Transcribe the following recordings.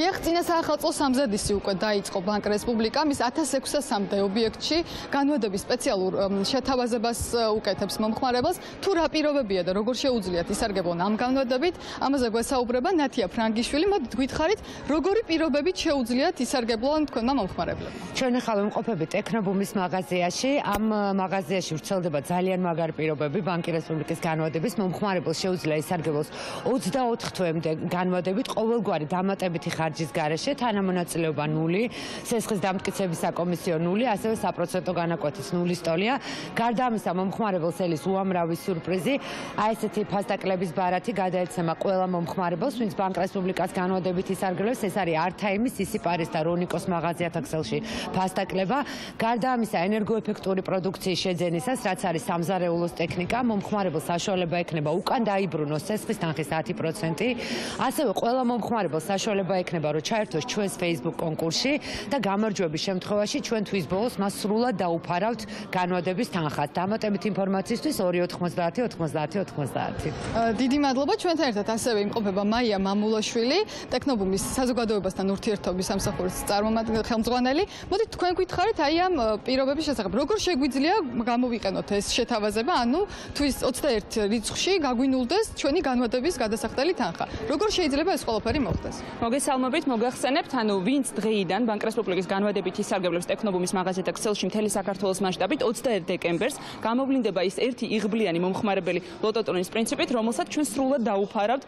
წინა საახალწლო სამზადისი უკვე დაიწყო ბანკ რესპუბლიკა მის 1600-მდე ობიექტში განვადების სპეციალურ შეთავაზებას უკეთებს მომხმარებელს თუ რა პირობებია და როგორ შეუძლიათ ისარგებლონ ამ განვადებით ამაზე გვესაუბრება ნათია ფრანგიშვილი მოდით გითხარით როგორი პირობებით შეუძლიათ ისარგებლონ თქვენმა მომხმარებლებმა ჩვენ ახლა ვიმყოფებით ტექნობუმის მაღაზიაში ამ მაღაზიაში ვრცელდება ძალიან მაგარი პირობები ბანკი რესპუბლიკის განვადების მომხმარებელს შეუძლია ისარგებლოს 24 თვემდე განვადებით ყოველგვარი დამატებითი ხარჯის გარეშე თანამონაწილეობა 0 სესხის დამტკიცების საკომისიო 0 ასევე საპროცენტო განაკვეთის 0 ტოლია გარდა ამისა მომხმარებელს ელის უამრავი სიურპრიზი აი ესეთი ფასტაკლების ბარათი გადაეცემა ყველა მომხმარებელს ვინც ბანკ რესპუბლიკას განვადებით ისარგებლებს ეს არის არტაიმის სისიპარის და რონიკოს მაღაზიათა ქსელში ფასტაკლება გარდა ამისა ენერგოეფექტური პროდუქციის შეძენისას რაც არის სამზარეულოს ტექნიკა მომხმარებელს საშუალება ექნება უკან დაიბრუნოს სესხის თანხის 10% ასევე ყველა მომხმარებელს საშუალება ექნება რომ ჩაერთოს ჩვენს Facebook კონკურსში და გამარჯვების შემთხვევაში ჩვენ თვის ბოლოს მას სრულად დაუფარავთ განვადების თანხას. დამატებით ინფორმაციისთვის 290-90-90. დიდი მადლობა ჩვენთან ერთად ასევე იმყოფება მაია მამულაშვილი, ტექნობუმის საზოგადოებასთან ურთიერთობის სამსახურის ხელმძღვანელი. მოდით თქვენ გითხარით აი ამ პირობების შესახებ. როგორ შეგვიძლია გამოვიყენოთ ეს შეთავაზება, ანუ თვის 21 რიცხვში გაგვინულდეს ჩვენი განვადების გადასახდელი თანხა. როგორ შეიძლება ეს ყველაფერი მოხდეს? მოგესალმებით, მოგახსენებთ, ანუ ვინც დღეიდან ბანკ რესპუბლიკის განვადებით ისარგებლებს ტექნობუმის მაღაზიათა ქსელში მთელი საქართველოს მასშტაბით 21 დეკემბერს გამოვლინდება ის ერთი იღბლიანი მომხმარებელი ლოტოტრონის პრინციპით, რომელსაც ჩვენ სრულად დაუფარავთ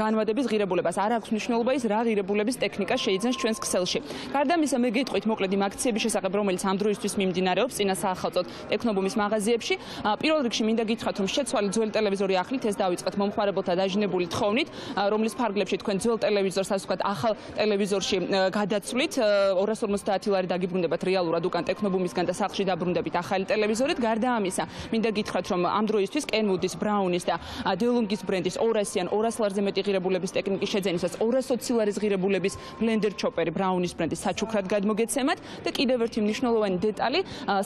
განვადების ღირებულებას. არ აქვს მნიშვნელობა ის რა ღირებულების ტექნიკა შეიძენს ჩვენს ქსელში. გარდა ამისა, მე გეტყვით მოკლედ იმ აქციების შესახებ, რომელიც ამ დროისთვის მიმდინარეობს წინა საახალწლოდ ტექნობუმის მაღაზიებში. პირველ რიგში მინდა გითხრათ, რომ შეცვალი ძველი ტელევიზორი ახლით ეს დავიწყეთ მომხმარებელთა დაჟინებული თხოვნით, რომლის ფარგლებში თქვენ ძველ ტელევიზორს ასე ვთქვათ, ახალ ტელევიზორში გადაცვლით 250 ლარი დაგიბრუნდებათ რეალურად უკან ტექნობუმისგან და სახლში დაბრუნდებით ახალი ტელევიზორით. გარდა ამისა, მინდა გითხრათ, რომ ამ დროისთვის კენვუდის, ბრაუნის და დელუნგის ბრენდის 200-იან 200 ლარზე მეტი ღირებულების ტექნიკის შეძენისას 220 ლარის ღირებულების ბლენდერ ჩოპერი ბრაუნის ბრენდის საჩუქრად გადმოგეცემათ და კიდევ ერთი მნიშვნელოვანი დეტალი,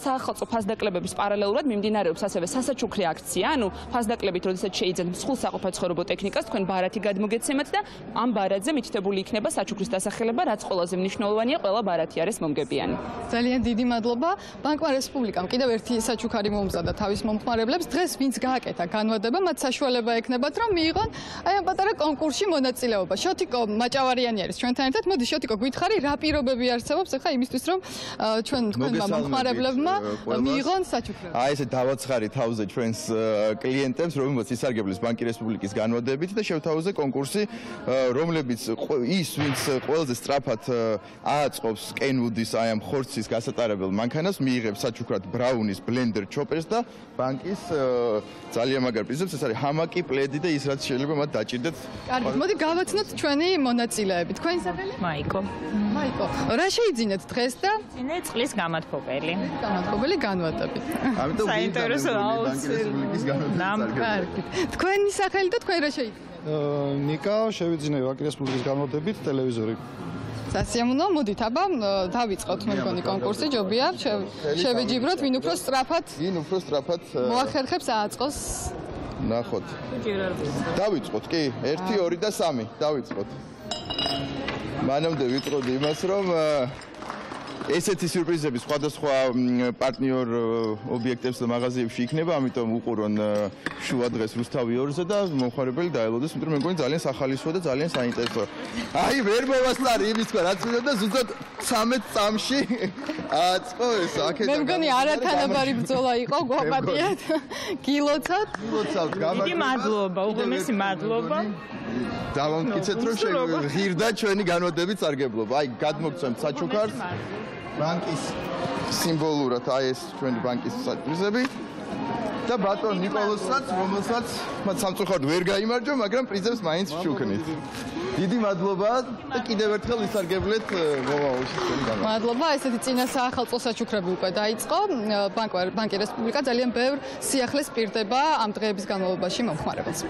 საახალწლო ფასდაკლებების პარალელურად მიმდინარეობს ასევე სასაჩუქრე აქცია, ანუ ფასდაკლებით, როდესაც შეიძენთ მსხვილ საყოფაცხოვრებო ტექნიკას, თქვენ ბარათი გადმოგეცემათ და ამ ბარათზე მითითებული იქნება საჩუქრის დასახელება, რაც ყველაზე მნიშვნელოვანია, ყველა ბარათი არის მომგებიანი. ძალიან დიდი მადლობა. ბანკმა რესპუბლიკამ კიდევ ერთი საჩუქარი მოუმზადა თავის მომხმარებლებს. დღეს ვინც გააკეთა განვადება, მათ საშუალება ექნებათ, რომ მიიღონ აი ამ პატარა კონკურსში მონაწილეობა. შოტიკო მაჭავარიანი არის ჩვენთან ერთად. მოდი შოტიკო, გითხარი, რა პირობები არსებობს ახლა იმისთვის, რომ ჩვენ თქვენმა მომხმარებლებმა მიიღონ საჩუქრები. აი ესე დავაცხარი თავზე ჩვენს კლიენტებს, რომლებიც ისარგებლეს ბანკი რესპუბლიკის განვადებით და შევთავაზე კონკურსი, რომლებიც ის ვინც ყველაზე სწრაფად ააწყობს კენვუდის აი ამ ხორცის გასატარებელ მანქანას, მიიღებს საჩუქრად ბრაუნის ბლენდერ ჩოპერს და ბანკის ძალიან მაგარ პრიზებს, ეს არის ჰამაკი, პლედი და ის რაც შეიძლება მათ დაჭირდეთ. კარგი, მოდი გავაცნოთ ჩვენი მონაწილეები. თქვენი სახელი? მაიკო. მაიკო. რა შეიძინეთ დღეს და? წინე წყლის გამათბობელი. გამათბობელი განვადებით. ამიტომ საინტერესო ბანკი რესპუბლიკის განვადებით. კარგი. თქვენი სახელი და თქვენ რა შეიძინეთ? ნიკა, შევიძინე ბანკი რესპუბლიკის განვადებით ტელევიზორი. სასიამოვნო, მოდით აბა დავიწყოთ მე მგონი კონკურსი, ჯობია, შევეჯიბროთ, ვინ უფრო სწრაფად მოახერხებს ააწყოს. ნახოთ. დავიწყოთ, კი, 1, 2 და 3, დავიწყოთ. მანამდე ვიტყოდი იმას, რომ ესეთი სიურპრიზები სხვადასხვა პარტნიორ ობიექტებს და მაღაზიებში იქნება, ამიტომ უყურონ შუა დღეს რუსთავი 2-ზე და მომხმარებელი დაელოდეს, იმიტომ რომ მე მგონი ძალიან სახალისოა და ძალიან საინტერესოა. აი, ვერ მოვასწარი იმის თქვა, რაც მინდა და ზუსტად 13 წამში აწყო ეს აქედან. მე მგონი არათანაბარი ბრძოლა იყო, გვაპატიეთ. გილოცავთ. დიდი მადლობა, უღრმესი მადლობა. დავამტკიცეთ, რომ ღირდა ჩვენი განვადებით სარგებლობა. აი, გადმოგცემთ საჩუქარს. ბანკის სიმბოლურად აი ეს ჩვენი ბანკის საწვრიზები და ბატონ ნიკოლოსაც, რომელსაც მათ სამწუხაროდ ვერ გაიმარჯვა, მაგრამ პრიზებს მაინც ვშუქნით. დიდი მადლობა და კიდევ ერთხელ ისარგებლეთ მომავალში ჩვენი განვადებით. მადლობა, ესეთი წინა საახალწლო საჩუქრები უკვე დაიწყო. ბანკი რესპუბლიკა ძალიან ბევრ სიახლეს პირდება ამ დღეების განმავლობაში მომხმარებელს.